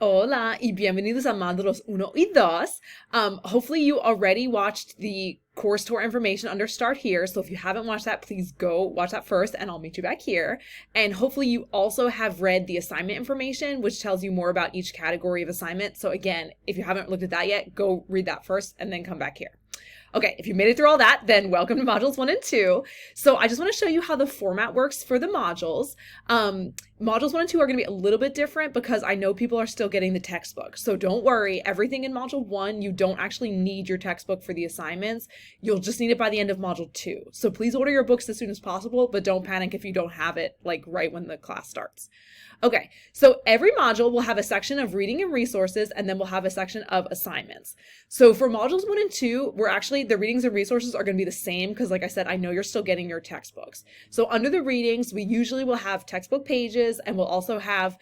Hola y bienvenidos a módulos uno y 2. Hopefully you already watched the course tour information under Start Here. So if you haven't watched that, please go watch that first and I'll meet you back here. And hopefully you also have read the assignment information, which tells you more about each category of assignment. So again, if you haven't looked at that yet, go read that first and then come back here. Okay, if you made it through all that, then welcome to modules 1 and 2. So I just want to show you how the format works for the modules. Modules 1 and 2 are going to be a little bit different because I know people are still getting the textbook. So don't worry, everything in module 1, you don't actually need your textbook for the assignments. You'll just need it by the end of module 2. So please order your books as soon as possible, but don't panic if you don't have it like right when the class starts. Okay, so every module will have a section of reading and resources, and then we'll have a section of assignments. So for modules 1 and 2, the readings and resources are going to be the same because, like I said, I know you're still getting your textbooks. So under the readings, we usually will have textbook pages, and we'll also have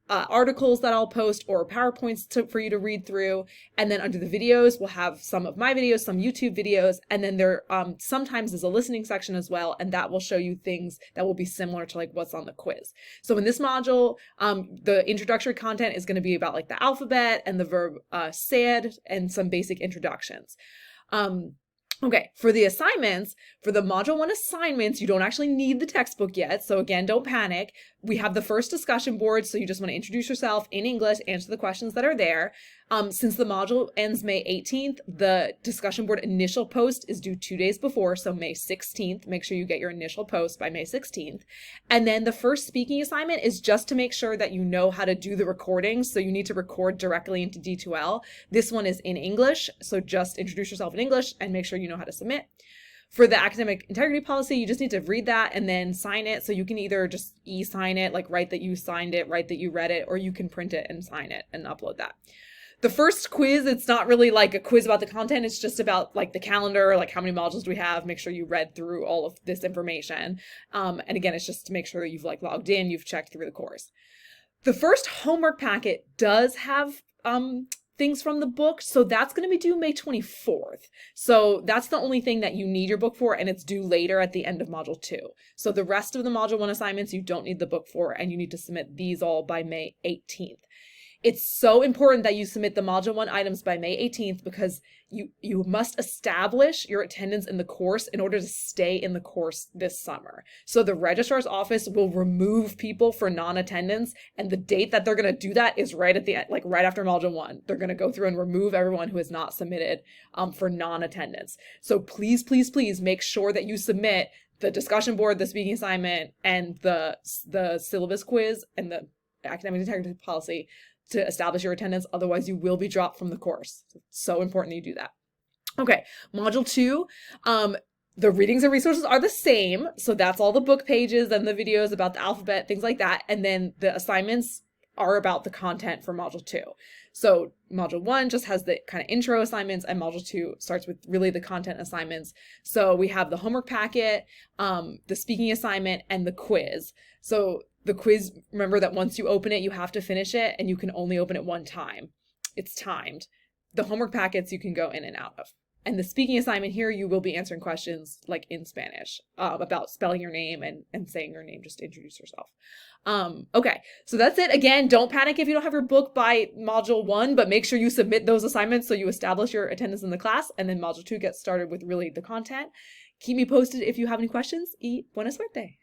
articles that I'll post or PowerPoints for you to read through. And then under the videos, we'll have some of my videos, some YouTube videos, and then there sometimes is a listening section as well, and that will show you things that will be similar to like what's on the quiz. So in this module, the introductory content is going to be about like the alphabet and the verb said and some basic introductions. Okay, for the assignments, for the Module 1 assignments, you don't actually need the textbook yet. So again, don't panic. We have the first discussion board, so you just want to introduce yourself in English, answer the questions that are there. Since the module ends May 18th, the discussion board initial post is due 2 days before, so May 16th. Make sure you get your initial post by May 16th. And then the first speaking assignment is just to make sure that you know how to do the recordings, so you need to record directly into D2L. This one is in English, so just introduce yourself in English and make sure you know how to submit. For the academic integrity policy, you just need to read that and then sign it. So you can either just e-sign it, like write that you signed it, write that you read it, or you can print it and sign it and upload that. The first quiz, it's not really like a quiz about the content. It's just about like the calendar, like how many modules do we have? Make sure you read through all of this information. And again, it's just to make sure you've like logged in, you've checked through the course. The first homework packet does have things from the book, so that's going to be due May 24th. So that's the only thing that you need your book for, and it's due later at the end of module 2. So the rest of the module 1 assignments you don't need the book for, and you need to submit these all by May 18th. It's so important that you submit the module 1 items by May 18th because you must establish your attendance in the course in order to stay in the course this summer. So the registrar's office will remove people for non-attendance, and the date that they're going to do that is right at the end, like right after module 1. They're going to go through and remove everyone who has not submitted for non-attendance. So please, please, please make sure that you submit the discussion board, the speaking assignment, and the syllabus quiz and the academic integrity policy to establish your attendance. Otherwise you will be dropped from the course. It's so important that you do that. Okay, module 2, the readings and resources are the same. So that's all the book pages and the videos about the alphabet, things like that. And then the assignments are about the content for module 2. So module 1 just has the kind of intro assignments, and module 2 starts with really the content assignments. So we have the homework packet, the speaking assignment, and the quiz. So the quiz, remember that once you open it, you have to finish it, and you can only open it one time. It's timed. The homework packets you can go in and out of. And the speaking assignment here, you will be answering questions like in Spanish about spelling your name and saying your name, just to introduce yourself. Okay, so that's it. Again, don't panic if you don't have your book by module 1, but make sure you submit those assignments so you establish your attendance in the class, and then module 2 gets started with really the content. Keep me posted if you have any questions. Y buena suerte.